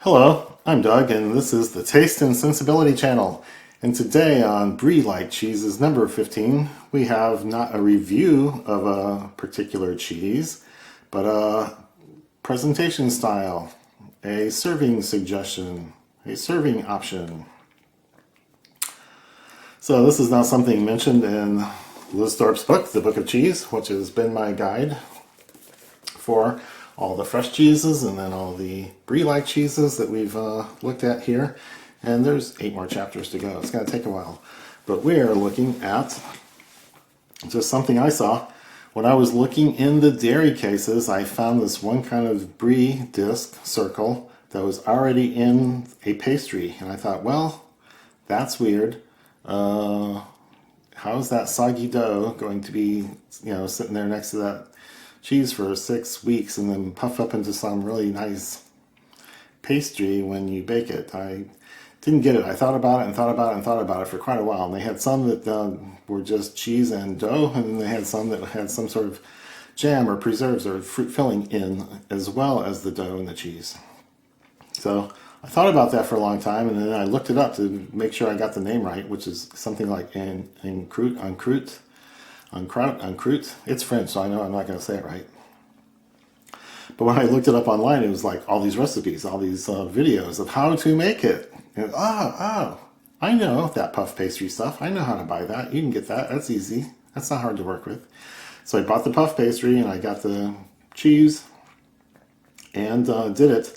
Hello, I'm Doug, and this is the Taste and Sensibility channel. And today on Brie-Like cheeses number 15, we have not a review of a particular cheese, but a presentation style, a serving suggestion, a serving option. So this is not something mentioned in Liz Thorpe's book, The Book of Cheese, which has been my guide for all the fresh cheeses and then all the Brie-Like cheeses that we've looked at here. And there's 8 more chapters to go. It's going to take a while. But we are looking at just something I saw. When I was looking in the dairy cases, I found this one kind of Brie disc circle that was already in a pastry. And I thought, well, that's weird. How is that soggy dough going to be, sitting there next to that cheese for 6 weeks and then puff up into some really nice pastry when you bake it? I didn't get it. I thought about it and thought about it and thought about it for quite a while. And they had some that were just cheese and dough, and then they had some that had some sort of jam or preserves or fruit filling in, as well as the dough and the cheese. So I thought about that for a long time, and then I looked it up to make sure I got the name right, which is something like Crout. It's French, so I know I'm not going to say it right. But when I looked it up online, it was like all these recipes, all these videos of how to make it. And I know that puff pastry stuff. I know how to buy that. You can get that. That's easy. That's not hard to work with. So I bought the puff pastry and I got the cheese and did it.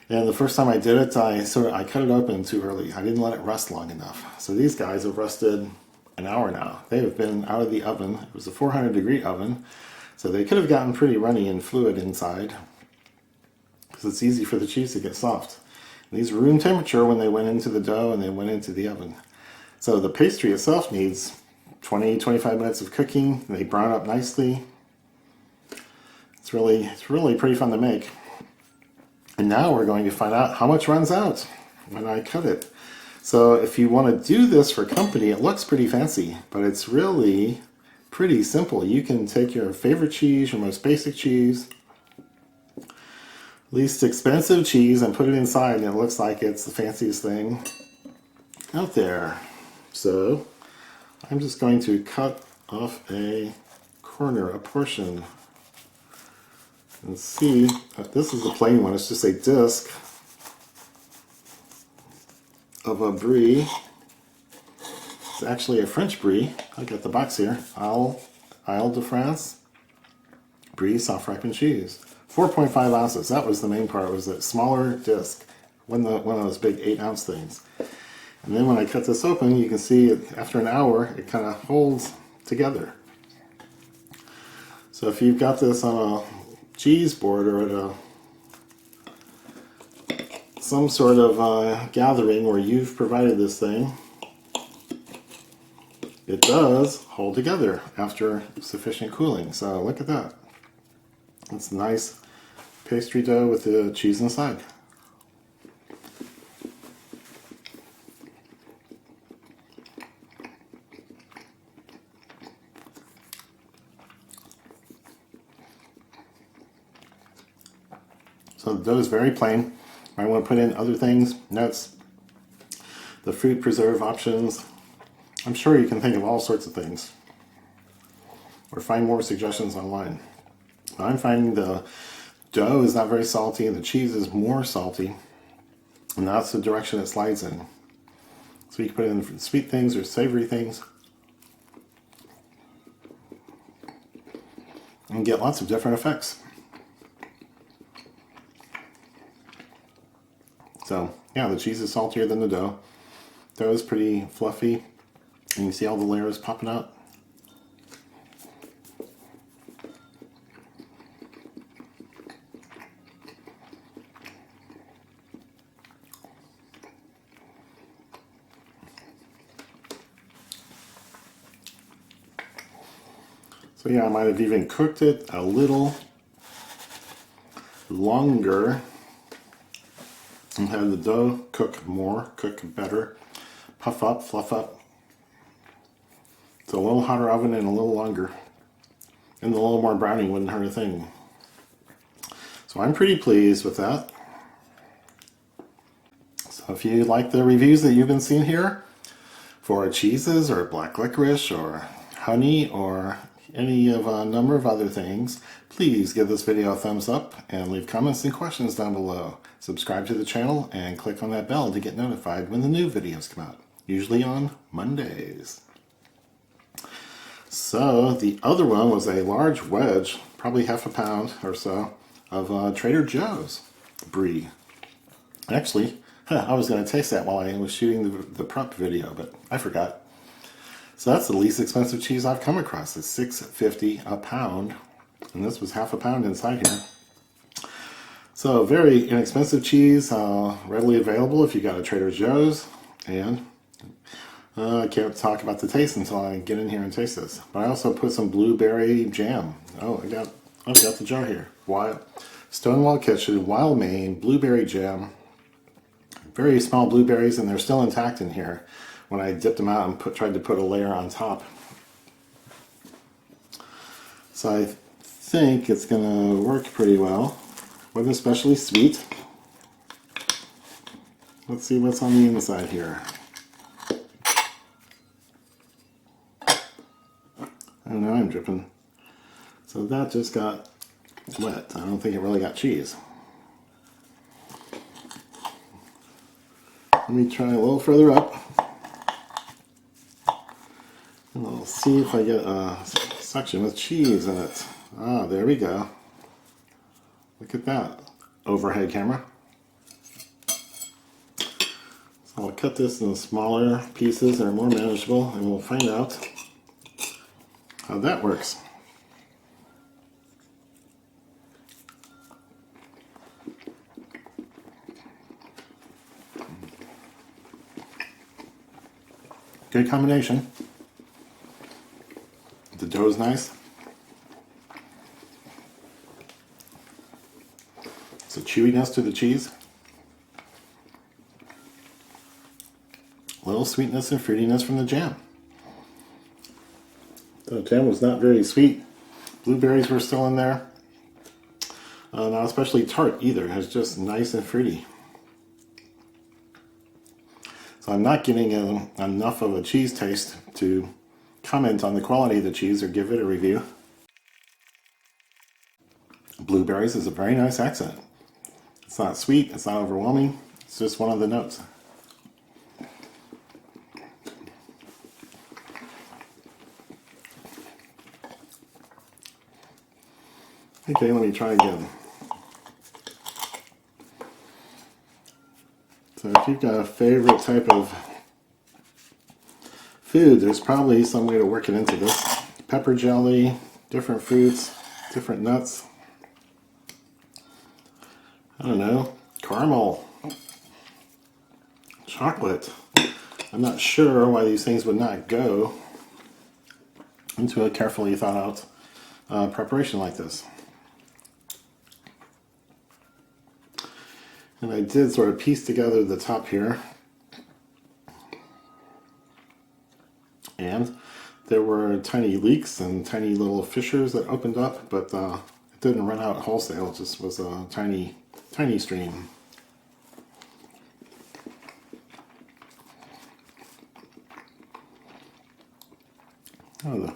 And the first time I did it, I cut it open too early. I didn't let it rest long enough. So these guys have rested an hour now. They have been out of the oven. It was a 400-degree oven, so they could have gotten pretty runny and fluid inside, because it's easy for the cheese to get soft. And these were room temperature when they went into the dough and they went into the oven. So the pastry itself needs 20-25 minutes of cooking. They brown up nicely. It's really pretty fun to make. And now we're going to find out how much runs out when I cut it. So if you want to do this for company, it looks pretty fancy, but it's really pretty simple. You can take your favorite cheese, your most basic cheese, least expensive cheese, and put it inside, and it looks like it's the fanciest thing out there. So I'm just going to cut off a corner, a portion, and see that this is a plain one. It's just a disc of a Brie. It's actually a French Brie. I got the box here. Ile de France Brie soft ripened cheese. 4.5 ounces. That was the main part. Was that smaller disc, one of those big 8-ounce things. And then when I cut this open, you can see after an hour, it kind of holds together. So if you've got this on a cheese board or at some sort of gathering where you've provided this thing, it does hold together after sufficient cooling. So look at that. It's nice pastry dough with the cheese inside. So the dough is very plain. I want to put in other things, nuts, the fruit preserve options. I'm sure you can think of all sorts of things, or find more suggestions online. I'm finding the dough is not very salty and the cheese is more salty, and that's the direction it slides in. So you can put in sweet things or savory things and get lots of different effects. So yeah, the cheese is saltier than the dough. Dough is pretty fluffy, and you see all the layers popping out. So yeah, I might have even cooked it a little longer and had the dough cook more, cook better, puff up, fluff up. So a little hotter oven and a little longer. And a little more browning wouldn't hurt a thing. So I'm pretty pleased with that. So if you like the reviews that you've been seeing here for cheeses or black licorice or honey or any of a number of other things, please give this video a thumbs up and leave comments and questions down below. Subscribe to the channel and click on that bell to get notified when the new videos come out, usually on Mondays. So the other one was a large wedge, probably half a pound or so, of Trader Joe's Brie. Actually, I was going to taste that while I was shooting the prep video, but I forgot. So that's the least expensive cheese I've come across. It's $6.50 a pound, and this was half a pound inside here. So very inexpensive cheese, readily available if you got a Trader Joe's, and I can't talk about the taste until I get in here and taste this. But I also put some blueberry jam. Oh, I've got the jar here. Stonewall Kitchen, Wild Maine, blueberry jam. Very small blueberries, and they're still intact in here when I dipped them out and tried to put a layer on top. So I think it's going to work pretty well. Wasn't especially sweet. Let's see what's on the inside here. I don't know, I'm dripping. So that just got wet. I don't think it really got cheese. Let me try a little further up. And I'll see if I get a section with cheese in it. Ah, there we go. Look at that. Overhead camera. So I'll cut this into smaller pieces that are more manageable, and we'll find out how that works. Good combination. The dough is nice. It's a chewiness to the cheese. A little sweetness and fruitiness from the jam. The jam was not very sweet. Blueberries were still in there. Not especially tart either. It was just nice and fruity. So I'm not getting enough of a cheese taste to comment on the quality of the cheese or give it a review. Blueberries is a very nice accent. It's not sweet, it's not overwhelming, it's just one of the notes. Okay, let me try again. So if you've got a favorite type of food, there's probably some way to work it into this. Pepper jelly, different fruits, different nuts. I don't know, caramel, chocolate. I'm not sure why these things would not go into a carefully thought out preparation like this. And I did sort of piece together the top here. And there were tiny leaks and tiny little fissures that opened up, but it didn't run out wholesale. It just was a tiny stream. Oh, the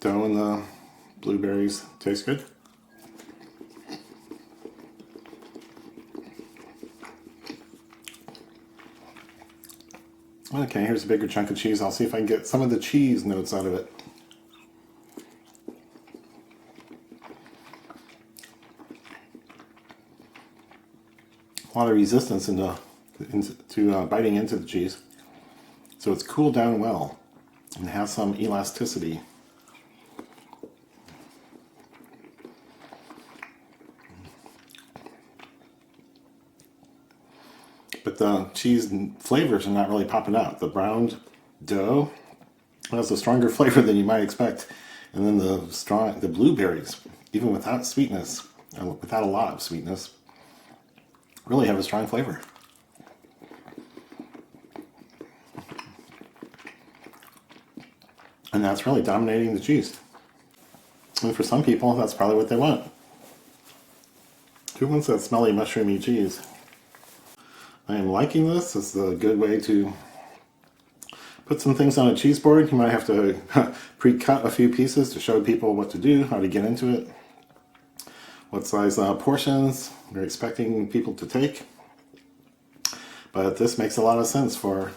dough and the blueberries taste good. Okay, here's a bigger chunk of cheese. I'll see if I can get some of the cheese notes out of it. A lot of resistance into biting into the cheese. So it's cooled down well and has some elasticity. But the cheese flavors are not really popping out. The browned dough has a stronger flavor than you might expect. And then the blueberries, even without sweetness, without a lot of sweetness, really have a strong flavor. And that's really dominating the cheese. And for some people, that's probably what they want. Who wants that smelly, mushroomy cheese? I am liking this. It's a good way to put some things on a cheese board. You might have to pre-cut a few pieces to show people what to do, how to get into it, what size portions you're expecting people to take. But this makes a lot of sense for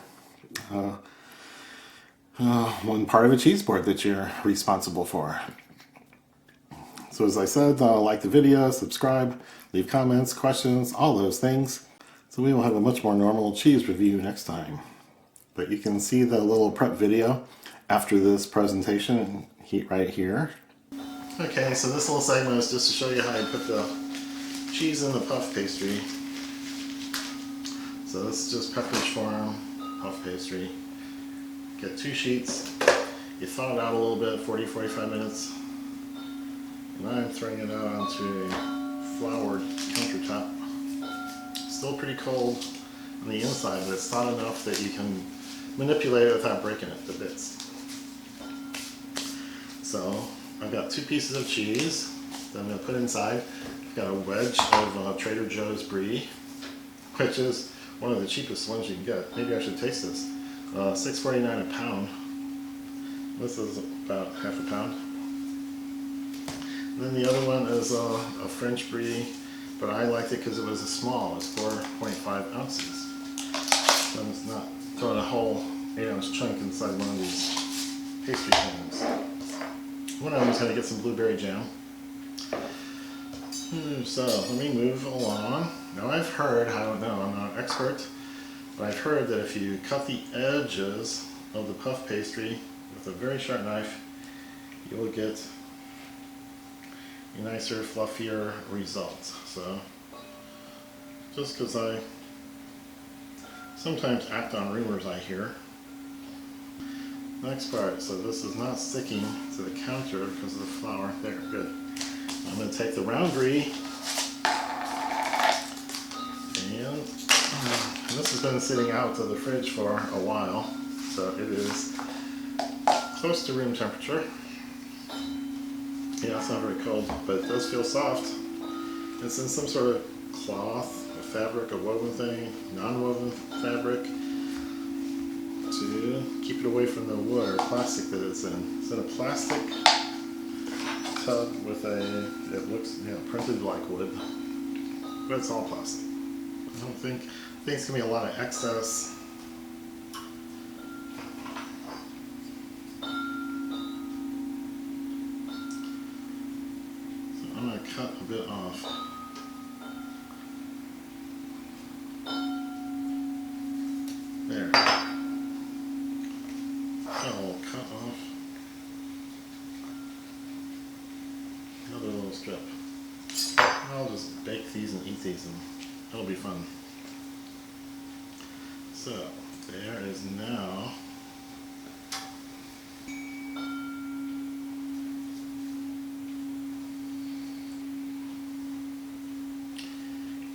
one part of a cheese board that you're responsible for. So as I said, like the video, subscribe, leave comments, questions, all those things. So we will have a much more normal cheese review next time. But you can see the little prep video after this presentation right here. Okay, so this little segment is just to show you how you put the cheese in the puff pastry. So this is just Pepperidge Farm puff pastry. Get 2 sheets. You thaw it out a little bit, 40-45 minutes. And I'm throwing it out onto a floured countertop. Still pretty cold on the inside, but it's thawed enough that you can manipulate it without breaking it to bits. So I've got 2 pieces of cheese that I'm going to put inside. I've got a wedge of Trader Joe's Brie, which is one of the cheapest ones you can get. Maybe I should taste this. $6.49 a pound. This is about half a pound. And then the other one is a French Brie, but I liked it because it was small. It's 4.5 ounces. So it's not throwing a whole 8-ounce chunk inside one of these pastry pans. One of them is going to get some blueberry jam. So let me move along. Now I've heard, I don't know, I'm not an expert, but I've heard that if you cut the edges of the puff pastry with a very sharp knife, you will get a nicer, fluffier result. So just because I sometimes act on rumors I hear. Next part, so this is not sticking to the counter because of the flour. There, good. I'm going to take the round Brie, and this has been sitting out of the fridge for a while, so it is close to room temperature. Yeah, it's not very cold, but it does feel soft. It's in some sort of cloth, a fabric, a woven thing, non-woven fabric, to keep it away from the wood or plastic that it's in. It's in a plastic tub with it looks, printed like wood, but it's all plastic. I think it's going to be a lot of excess. So I'm going to cut a bit off. There. I'll cut off another little strip. I'll just bake these and eat these, and it'll be fun. So there is now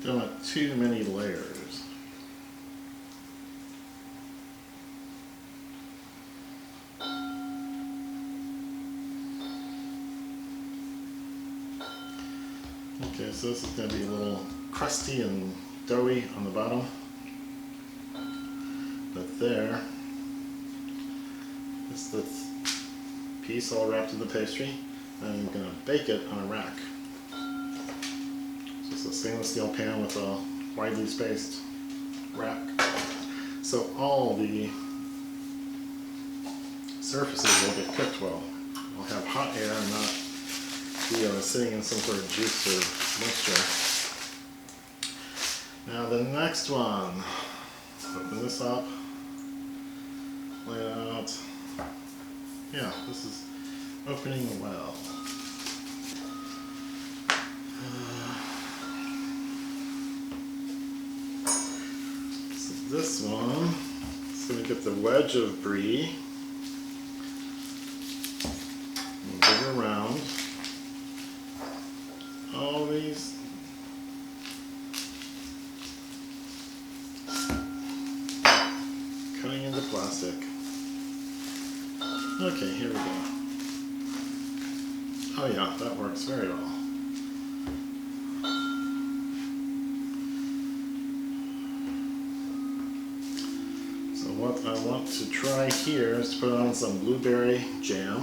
don't want too many layers. Okay, so this is going to be a little crusty and doughy on the bottom, but there is the piece all wrapped in the pastry, and I'm going to bake it on a rack. So it's a stainless steel pan with a widely spaced rack, so all the surfaces will get cooked well. We'll have hot air and not be sitting in some sort of juice or mixture. Now the next one, open this up, lay it out. Yeah, this is opening well. So this one, it's going to get the wedge of Brie, bigger round. All these cutting into plastic. Okay, here we go. Oh yeah, that works very well. what I want to try here is to put on some blueberry jam,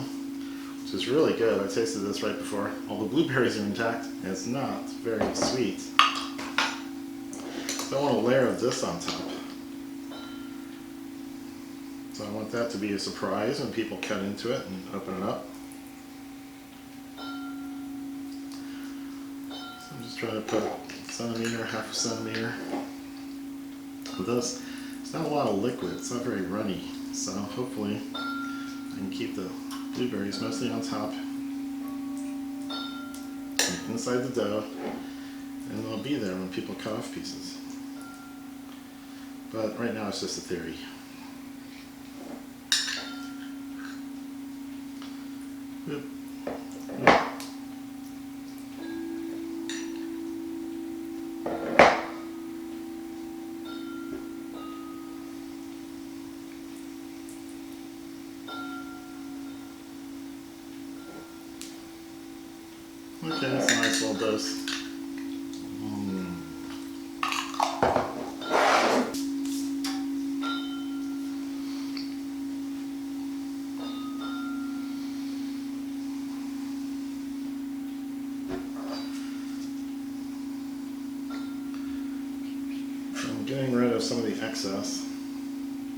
which is really good. I tasted this right before. All the blueberries are intact, and it's not very sweet. So I want a layer of this on top. So I want that to be a surprise when people cut into it and open it up. So I'm just trying to put a centimeter, half a centimeter. With this, it's not a lot of liquid, it's not very runny, so hopefully I can keep the blueberries mostly on top and inside the dough, and they'll be there when people cut off pieces. But right now it's just a theory. Yep. Yep. Okay, that's a nice little dose. I'm getting rid of some of the excess.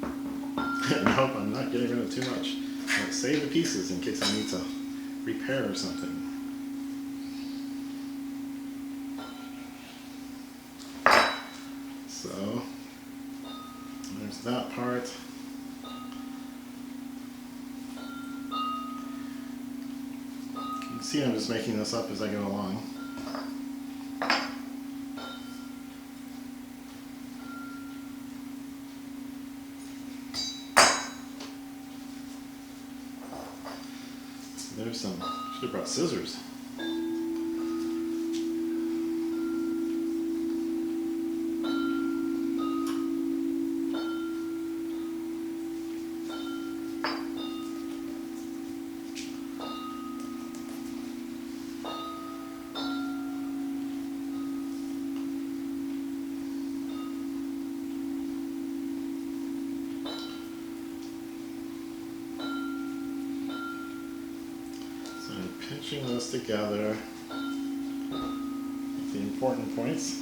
Nope, I'm not getting rid of too much. I'll save the pieces in case I need to repair or something. So, there's that part. You can see I'm just making this up as I go along. There's some, should have brought scissors. Pinching this together with the important points.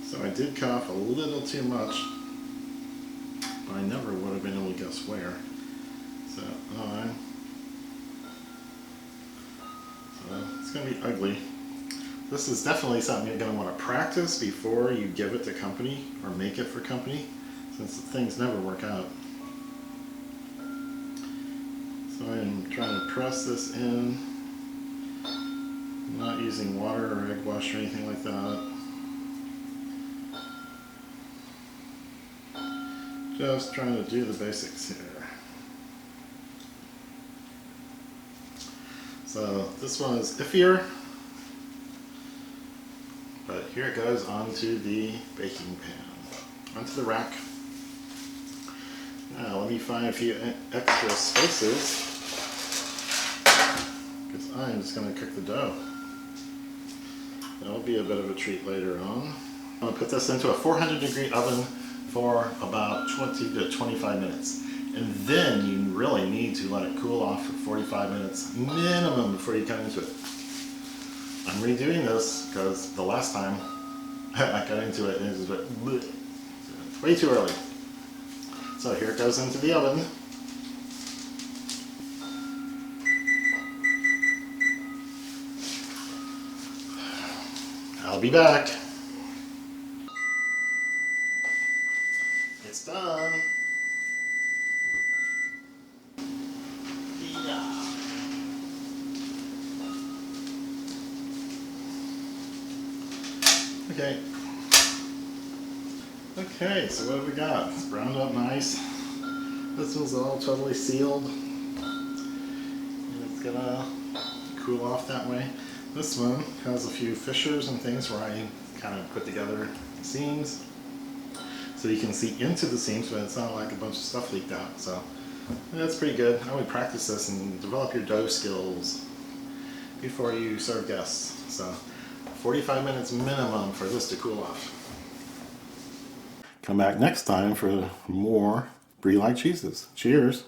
So I did cut off a little too much, but I never would have been able to guess where. So it's going to be ugly. This is definitely something you're going to want to practice before you give it to company or make it for company, since things never work out. So I'm trying to press this in. I'm not using water or egg wash or anything like that. Just trying to do the basics here. So this one is iffier. But here it goes onto the baking pan, onto the rack. Now let me find a few extra spaces, because I'm just going to cook the dough. That'll be a bit of a treat later on. I'm going to put this into a 400-degree oven for about 20 to 25 minutes. And then you really need to let it cool off for 45 minutes minimum before you cut into it. I'm redoing this because the last time I got into it and it was way too early. So here it goes into the oven. I'll be back. It's done. Okay. Okay, so what have we got? It's browned up nice. This one's all totally sealed. And it's gonna cool off that way. This one has a few fissures and things where I kind of put together seams. So you can see into the seams, but it's not like a bunch of stuff leaked out. So that's pretty good. I would practice this and develop your dough skills. before you serve guests. So 45 minutes minimum for this to cool off. Come back next time for more Brie-Like cheeses. Cheers!